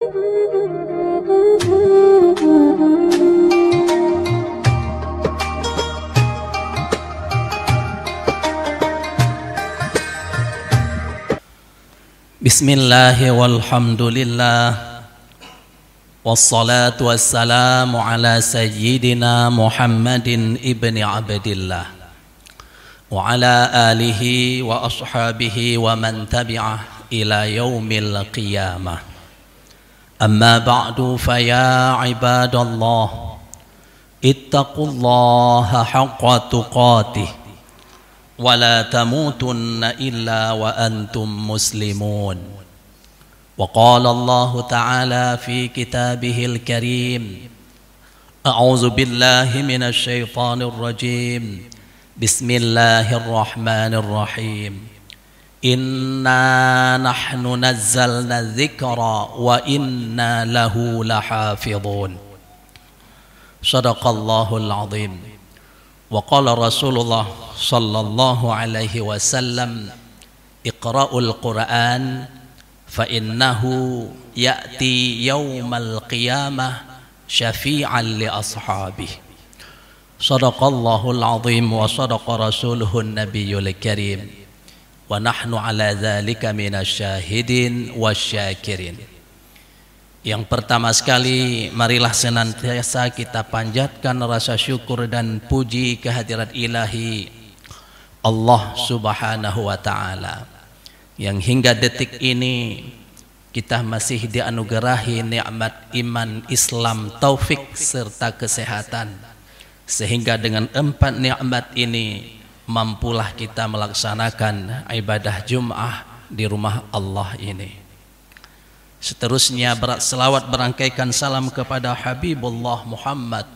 Bismillah walhamdulillah wassalatu wassalamu ala sayyidina Muhammadin ibni Abdillah wa ala alihi wa ashabihi wa man tabi'ah ila yaumil qiyamah. Amma ba'du, faya ibadallah ittaqullaha haqqa tuqatih ولا تموتن إلا وأنتم مسلمون. وقال الله تعالى في كتابه الكريم: أعوذ بالله من الشيطان الرجيم، بسم الله الرحمن الرحيم، إنا نحن نزلنا الذكر وإنا له لحافظون. صدق الله العظيم. وقال رسول الله صلى الله عليه وسلم: اقرأوا القرآن فإنه يأتي يوم القيامة شفيعا لأصحابه. صدق الله العظيم وصدق رسوله النبي الكريم ونحن على ذلك من الشاهدين والشاكرين. Yang pertama sekali, marilah senantiasa kita panjatkan rasa syukur dan puji kehadirat ilahi Allah subhanahu wa ta'ala, yang hingga detik ini kita masih dianugerahi nikmat iman, Islam, taufik serta kesehatan, sehingga dengan 4 nikmat ini mampulah kita melaksanakan ibadah Jum'ah di rumah Allah ini. Seterusnya selawat berangkaikan salam kepada Habibullah Muhammad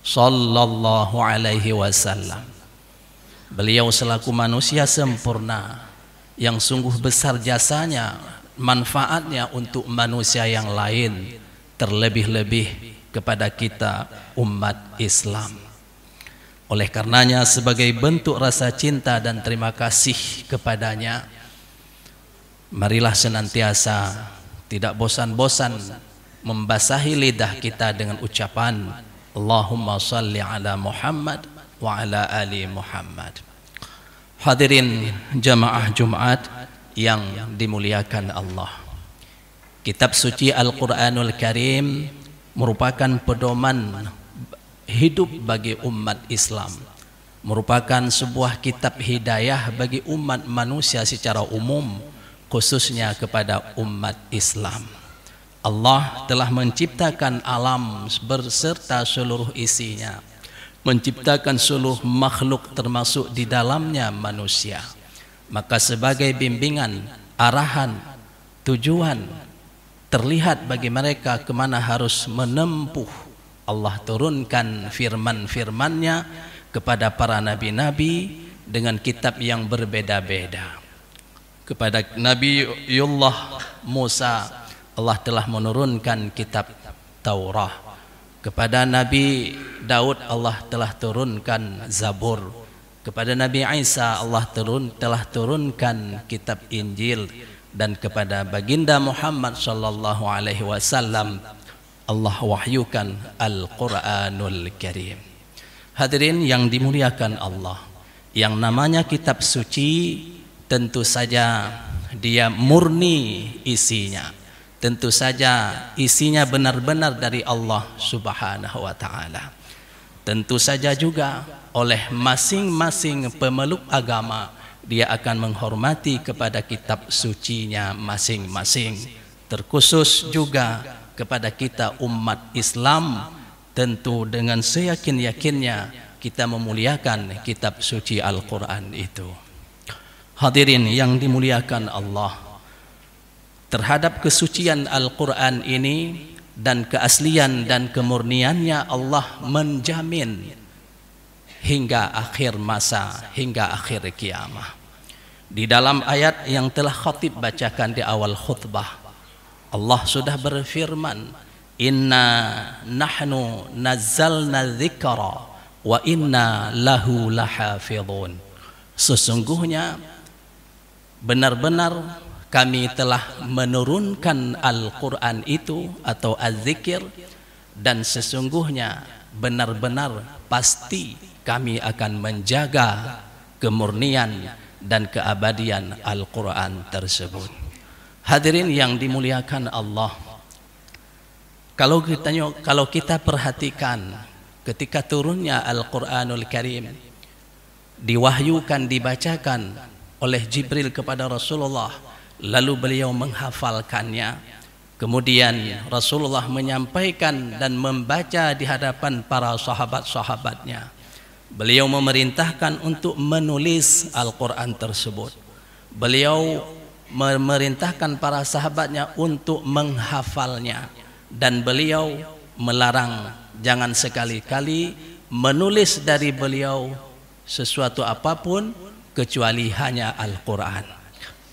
sallallahu alaihi wasallam. Beliau selaku manusia sempurna yang sungguh besar jasanya, manfaatnya untuk manusia yang lain, terlebih-lebih kepada kita umat Islam. Oleh karenanya, sebagai bentuk rasa cinta dan terima kasih kepadanya, marilah senantiasa tidak bosan-bosan membasahi lidah kita dengan ucapan Allahumma salli ala Muhammad wa ala ali Muhammad. Hadirin jamaah Jumat yang dimuliakan Allah, kitab suci Al-Quranul Karim merupakan pedoman hidup bagi umat Islam, merupakan sebuah kitab hidayah bagi umat manusia secara umum, khususnya kepada umat Islam. Allah telah menciptakan alam berserta seluruh isinya, menciptakan seluruh makhluk termasuk di dalamnya manusia. Maka sebagai bimbingan, arahan, tujuan terlihat bagi mereka kemana harus menempuh, Allah turunkan firman-firman-Nya kepada para nabi-nabi dengan kitab yang berbeda-beda. Kepada Nabiullah Musa, Allah telah menurunkan kitab Taurat. Kepada Nabi Daud, Allah telah turunkan Zabur. Kepada Nabi Isa, Allah telah turunkan kitab Injil. Dan kepada baginda Muhammad sallallahu alaihi wasallam, Allah wahyukan Al-Quranul Karim. Hadirin yang dimuliakan Allah, yang namanya kitab suci tentu saja dia murni isinya, tentu saja isinya benar-benar dari Allah subhanahu wa ta'ala. Tentu saja juga oleh masing-masing pemeluk agama dia akan menghormati kepada kitab sucinya masing-masing. Terkhusus juga kepada kita umat Islam, tentu dengan seyakin-yakinnya kita memuliakan kitab suci Al-Quran itu. Hadirin yang dimuliakan Allah, terhadap kesucian Al-Quran ini dan keaslian dan kemurniannya Allah menjamin hingga akhir masa, hingga akhir kiamah. Di dalam ayat yang telah khatib bacakan di awal khutbah, Allah sudah berfirman, Inna nahnu nazzalna dzikra wa inna lahu lahafidhun. Sesungguhnya benar-benar kami telah menurunkan Al-Quran itu atau Az-Zikir, dan sesungguhnya benar-benar pasti kami akan menjaga kemurnian dan keabadian Al-Quran tersebut. Hadirin yang dimuliakan Allah, kalau kita perhatikan ketika turunnya Al-Quranul Karim, diwahyukan, dibacakan oleh Jibril kepada Rasulullah, lalu beliau menghafalkannya, kemudian Rasulullah menyampaikan dan membaca di hadapan para sahabat-sahabatnya. Beliau memerintahkan untuk menulis Al-Quran tersebut. Beliau memerintahkan para sahabatnya untuk menghafalnya, dan beliau melarang jangan sekali-kali menulis dari beliau sesuatu apapun kecuali hanya Al-Quran.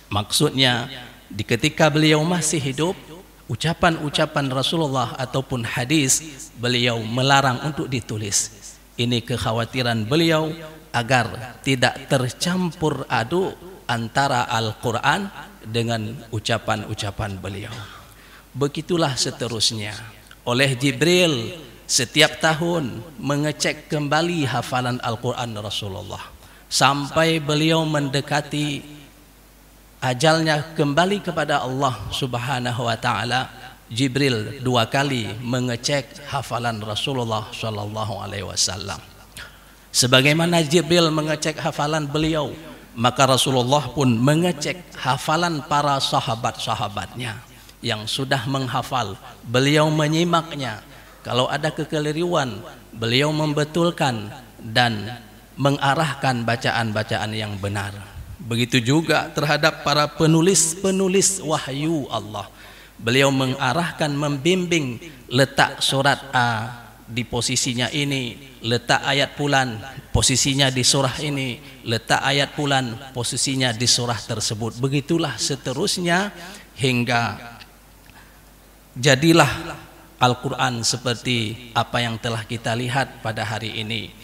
Maksudnya ketika beliau masih hidup, ucapan-ucapan Rasulullah ataupun hadis beliau melarang untuk ditulis. Ini kekhawatiran beliau agar tidak tercampur aduk antara Al-Quran dengan ucapan-ucapan beliau. Begitulah seterusnya. Oleh Jibril setiap tahun mengecek kembali hafalan Al-Quran Rasulullah, sampai beliau mendekati ajalnya kembali kepada Allah Subhanahu wa taala. Jibril 2 kali mengecek hafalan Rasulullah sallallahu alaihi wasallam. Sebagaimana Jibril mengecek hafalan beliau, maka Rasulullah pun mengecek hafalan para sahabat-sahabatnya yang sudah menghafal. Beliau menyimaknya. Kalau ada kekeliruan, beliau membetulkan dan mengarahkan bacaan-bacaan yang benar. Begitu juga terhadap para penulis-penulis wahyu Allah. Beliau mengarahkan, membimbing, letak surat A di posisinya ini, letak ayat bulan posisinya di surah ini, letak ayat bulan posisinya di surah tersebut. Begitulah seterusnya hingga jadilah Al-Quran seperti apa yang telah kita lihat pada hari ini.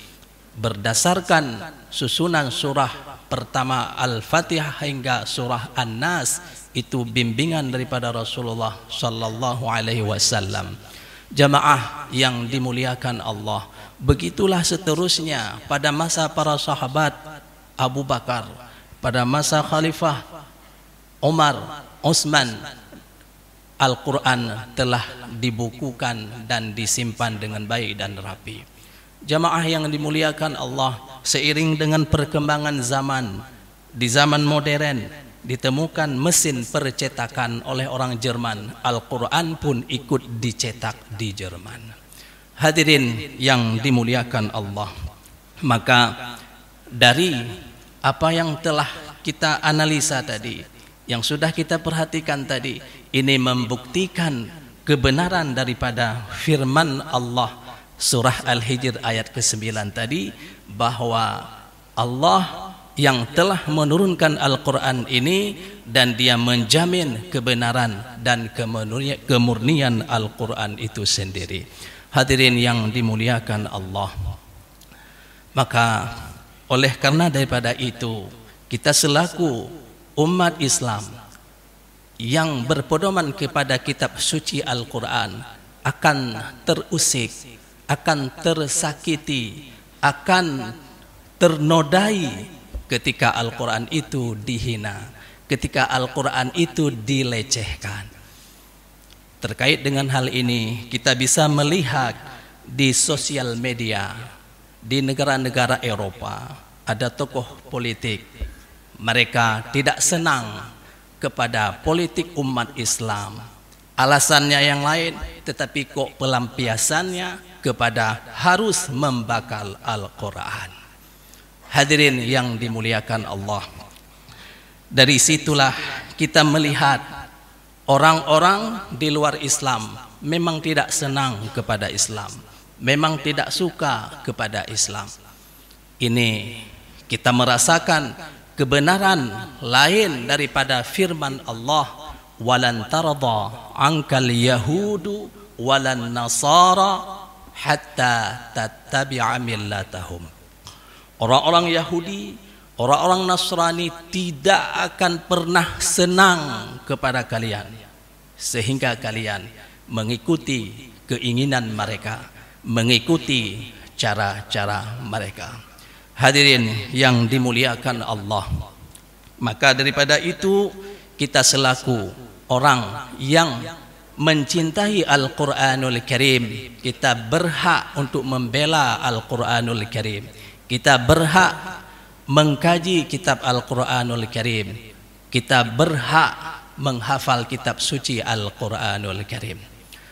Berdasarkan susunan surah pertama Al-Fatihah hingga surah An-Nas, itu bimbingan daripada Rasulullah sallallahu alaihi wasallam. Jamaah yang dimuliakan Allah, begitulah seterusnya pada masa para sahabat Abu Bakar, pada masa Khalifah Umar, Utsman, Al-Quran telah dibukukan dan disimpan dengan baik dan rapi. Jamaah yang dimuliakan Allah, seiring dengan perkembangan zaman, di zaman modern ditemukan mesin percetakan oleh orang Jerman. Al-Quran pun ikut dicetak di Jerman. Hadirin yang dimuliakan Allah, maka dari apa yang telah kita analisa tadi, yang sudah kita perhatikan tadi, ini membuktikan kebenaran daripada firman Allah surah Al-Hijr ayat ke-9 tadi, bahwa Allah yang telah menurunkan Al-Quran ini dan dia menjamin kebenaran dan kemurnian Al-Quran itu sendiri. Hadirin yang dimuliakan Allah, maka oleh karena daripada itu, kita selaku umat Islam yang berpedoman kepada kitab suci Al-Quran akan terusik, akan tersakiti, akan ternodai ketika Al-Quran itu dihina, ketika Al-Quran itu dilecehkan. Terkait dengan hal ini, kita bisa melihat di sosial media di negara-negara Eropa, ada tokoh politik, mereka tidak senang kepada politik umat Islam. Alasannya yang lain, tetapi kok pelampiasannya kepada harus membakar Al-Quran. Hadirin yang dimuliakan Allah, dari situlah kita melihat orang-orang di luar Islam memang tidak senang kepada Islam, memang tidak suka kepada Islam. Ini kita merasakan kebenaran lain daripada firman Allah, walan tarda ankal yahudu walan nasara hatta tattabi'a millatahum. Orang-orang Yahudi, Orang-orang Nasrani tidak akan pernah senang kepada kalian, sehingga kalian mengikuti keinginan mereka, mengikuti cara-cara mereka. Hadirin yang dimuliakan Allah, maka daripada itu kita selaku orang yang mencintai Al-Quranul Karim, kita berhak untuk membela Al-Quranul Karim. Kita berhak mengkaji kitab Al-Quranul Karim. Kita berhak menghafal kitab suci Al-Quranul Karim.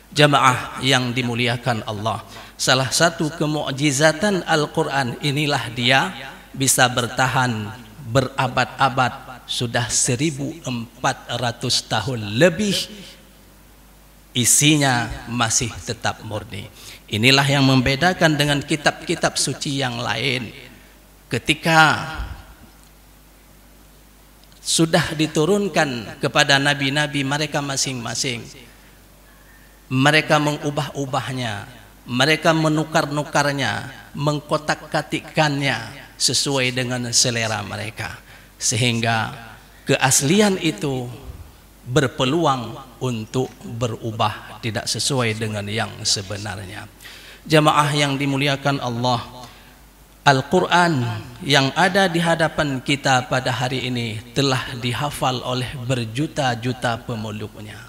Jamaah yang dimuliakan Allah, salah satu kemukjizatan Al-Quran inilah dia bisa bertahan berabad-abad, sudah 1400 tahun lebih, isinya masih tetap murni. Inilah yang membedakan dengan kitab-kitab suci yang lain. Ketika sudah diturunkan kepada nabi-nabi mereka masing-masing, mereka mengubah-ubahnya, mereka menukar-nukarnya, mengkotak-katikkannya sesuai dengan selera mereka, sehingga keaslian itu berpeluang untuk berubah, tidak sesuai dengan yang sebenarnya. Jamaah yang dimuliakan Allah, Al-Quran yang ada di hadapan kita pada hari ini telah dihafal oleh berjuta-juta pemeluknya.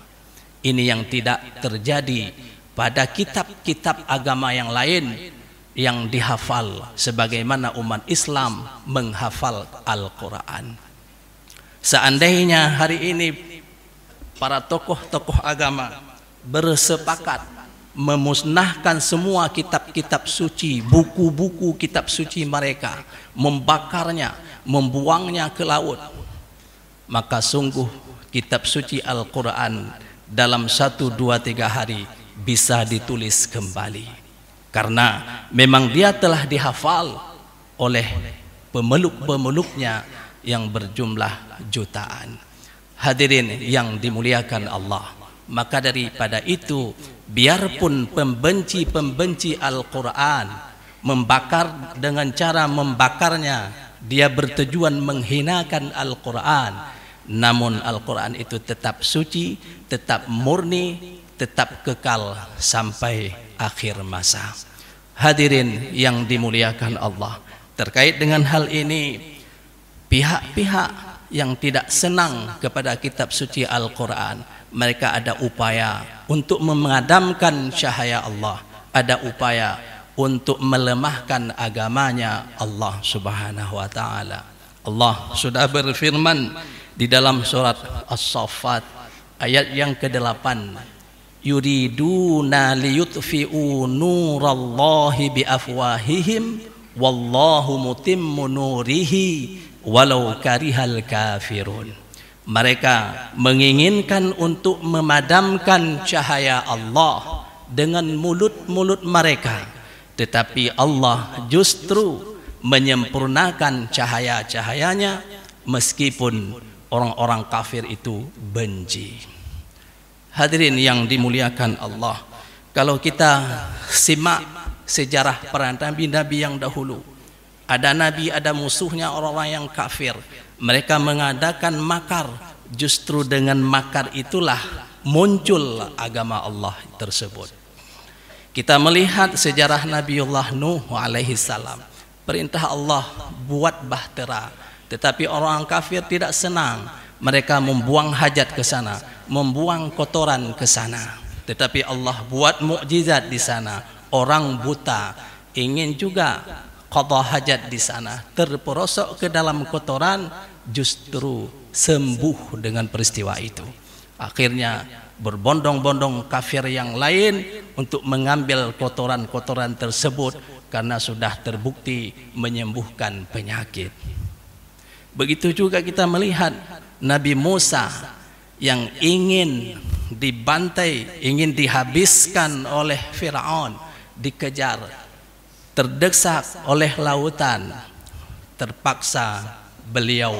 Ini yang tidak terjadi pada kitab-kitab agama yang lain yang dihafal sebagaimana umat Islam menghafal Al-Quran. Seandainya hari ini para tokoh-tokoh agama bersepakat memusnahkan semua kitab-kitab suci, buku-buku kitab suci mereka, membakarnya, membuangnya ke laut, maka sungguh kitab suci Al-Quran dalam 1, 2, 3 hari bisa ditulis kembali, karena memang dia telah dihafal oleh pemeluk-pemeluknya yang berjumlah jutaan. Hadirin yang dimuliakan Allah, maka daripada itu, biarpun pembenci-pembenci Al-Quran membakar dengan cara membakarnya, dia bertujuan menghinakan Al-Quran, namun Al-Quran itu tetap suci, tetap murni, tetap kekal sampai akhir masa. Hadirin yang dimuliakan Allah, terkait dengan hal ini, pihak-pihak yang tidak senang kepada kitab suci Al-Quran, mereka ada upaya untuk memadamkan cahaya Allah, ada upaya untuk melemahkan agamanya Allah Subhanahu wa taala. Allah sudah berfirman di dalam surat As-Saffat ayat yang ke-8, yuriduna liyutfi'u nurallahi biafwahihim wallahu mutimmu nurihi walau karihal kafirun. Mereka menginginkan untuk memadamkan cahaya Allah dengan mulut-mulut mereka, tetapi Allah justru menyempurnakan cahaya-cahayanya meskipun orang-orang kafir itu benci. Hadirin yang dimuliakan Allah, kalau kita simak sejarah para nabi-nabi yang dahulu, ada nabi, ada musuhnya orang-orang yang kafir. Mereka mengadakan makar, justru dengan makar itulah muncul agama Allah tersebut. Kita melihat sejarah Nabiullah Nuh alaihi salam. Perintah Allah buat bahtera, tetapi orang kafir tidak senang. Mereka membuang hajat ke sana, membuang kotoran ke sana. Tetapi Allah buat mukjizat di sana. Orang buta ingin juga qada hajat di sana, terperosok ke dalam kotoran, justru sembuh dengan peristiwa itu. Akhirnya berbondong-bondong kafir yang lain untuk mengambil kotoran-kotoran tersebut karena sudah terbukti menyembuhkan penyakit. Begitu juga kita melihat Nabi Musa yang ingin dibantai, ingin dihabiskan oleh Fir'aun, dikejar, terdesak oleh lautan, terpaksa beliau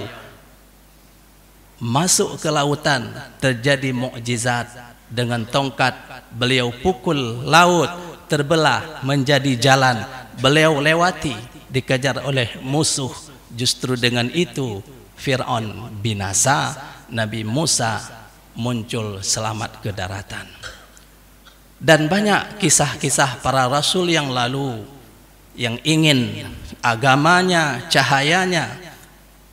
masuk ke lautan. Terjadi mukjizat, dengan tongkat beliau pukul laut, terbelah menjadi jalan, beliau lewati, dikejar oleh musuh, Justru dengan itu Fir'aun binasa, Nabi Musa muncul selamat ke daratan. Dan banyak kisah-kisah para rasul yang lalu yang ingin agamanya, cahayanya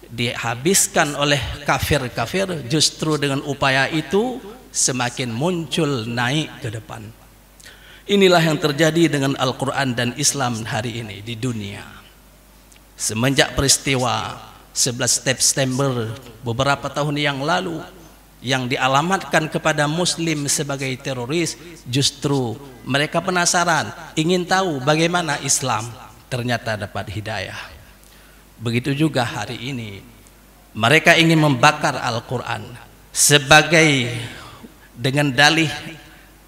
dihabiskan oleh kafir-kafir, justru dengan upaya itu semakin muncul naik ke depan. Inilah yang terjadi dengan Al-Quran dan Islam hari ini di dunia. Semenjak peristiwa 11 September beberapa tahun yang lalu yang dialamatkan kepada Muslim sebagai teroris, justru mereka penasaran, ingin tahu bagaimana Islam, ternyata dapat hidayah. Begitu juga hari ini mereka ingin membakar Al-Quran sebagai dengan dalih,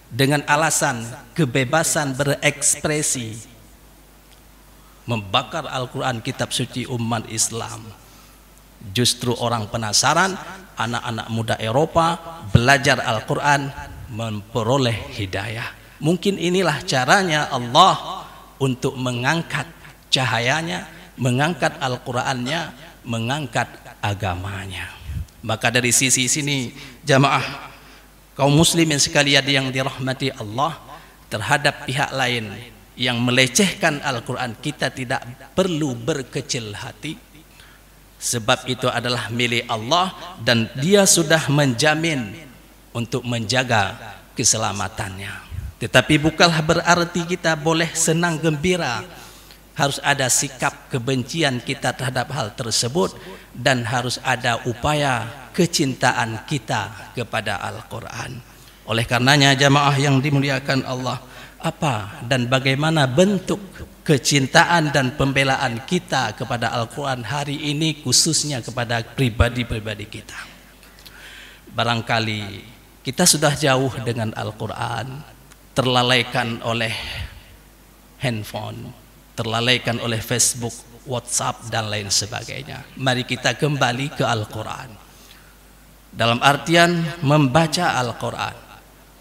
dengan alasan kebebasan berekspresi, membakar Al-Quran, kitab suci umat Islam. Justru orang penasaran, anak-anak muda Eropa belajar Al-Quran, memperoleh hidayah. Mungkin inilah caranya Allah untuk mengangkat cahayanya, mengangkat Al-Qurannya, mengangkat agamanya. Maka dari sisi sini jamaah kaum muslimin sekalian yang dirahmati Allah, terhadap pihak lain yang melecehkan Al-Quran, kita tidak perlu berkecil hati, sebab itu adalah milik Allah dan Dia sudah menjamin untuk menjaga keselamatannya. Tetapi bukanlah berarti kita boleh senang gembira. Harus ada sikap kebencian kita terhadap hal tersebut, dan harus ada upaya kecintaan kita kepada Al-Quran. Oleh karenanya jamaah yang dimuliakan Allah, apa dan bagaimana bentuk kecintaan dan pembelaan kita kepada Al-Quran hari ini, khususnya kepada pribadi-pribadi kita? Barangkali kita sudah jauh dengan Al-Quran, terlalaikan oleh handphone, terlalaikan oleh Facebook, WhatsApp dan lain sebagainya. Mari kita kembali ke Al-Quran, dalam artian membaca Al-Quran,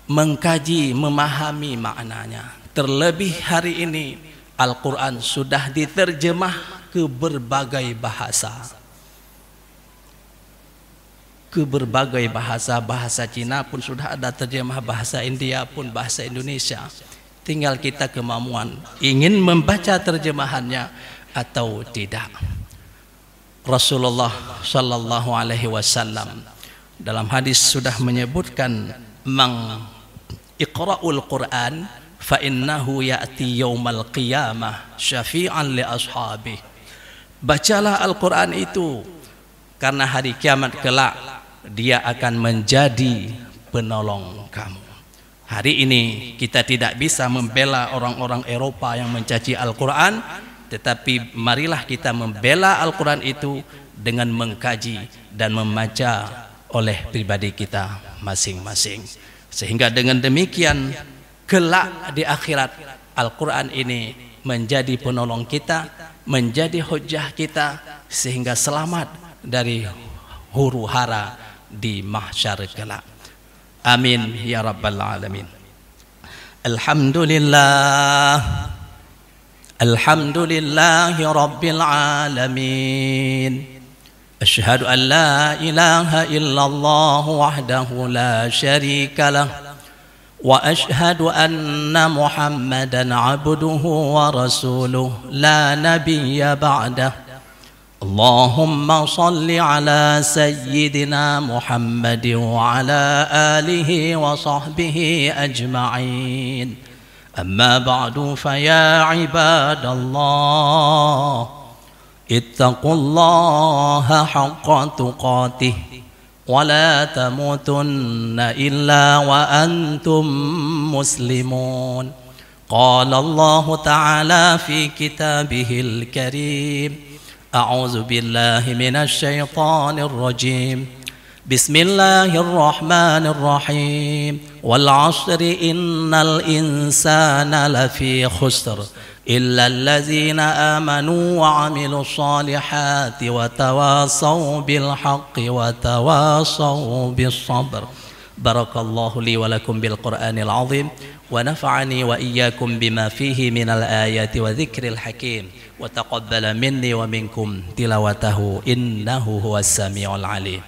mengkaji, memahami maknanya. Terlebih hari ini Al-Quran sudah diterjemah ke berbagai bahasa. Ke berbagai bahasa, bahasa Cina pun sudah ada terjemah, bahasa India pun, bahasa Indonesia. Tinggal kita kemampuan ingin membaca terjemahannya atau tidak. Rasulullah sallallahu alaihi wasallam dalam hadis sudah menyebutkan, "Mang iqra'ul Qur'an fa innahu ya'ti yaumal qiyamah syafi'an li ashabihi." Bacalah Al-Quran itu, karena hari kiamat kelak dia akan menjadi penolong kamu. Hari ini kita tidak bisa membela orang-orang Eropa yang mencaci Al-Quran, tetapi marilah kita membela Al-Quran itu dengan mengkaji dan membaca oleh pribadi kita masing-masing. Sehingga dengan demikian kelak di akhirat Al-Quran ini menjadi penolong kita, menjadi hujjah kita, sehingga selamat dari huru hara di mahsyar kelak. Amin ya rabbal alamin. Alhamdulillah, alhamdulillahi rabbil alamin. Asyhadu an la ilaha illallah wahdahu la syarika lah, wa asyhadu anna Muhammadan abduhu wa rasuluh la nabiyya ba'dah. Allahumma salli ala sayyidina Muhammad wa ala alihi wa sahbihi ajma'in. Amma ba'du fa ya ibadallah, ittaqullaha haqqa tuqatih wa la tamutunna illa wa antum muslimun. Qala Allah ta'ala fi kitabihil karim, أعوذ بالله من الشيطان الرجيم. بسم الله الرحمن الرحيم. والعصر إن الإنسان لفي خسر إلا الذين آمنوا وعملوا الصالحات وتواصوا بالحق وتواصوا بالصبر. بارك الله لي ولكم بالقرآن العظيم ونفعني وإياكم بما فيه من الآيات وذكر الحكيم وتقبل مني ومنكم تلاوته إنه هو السميع العليم.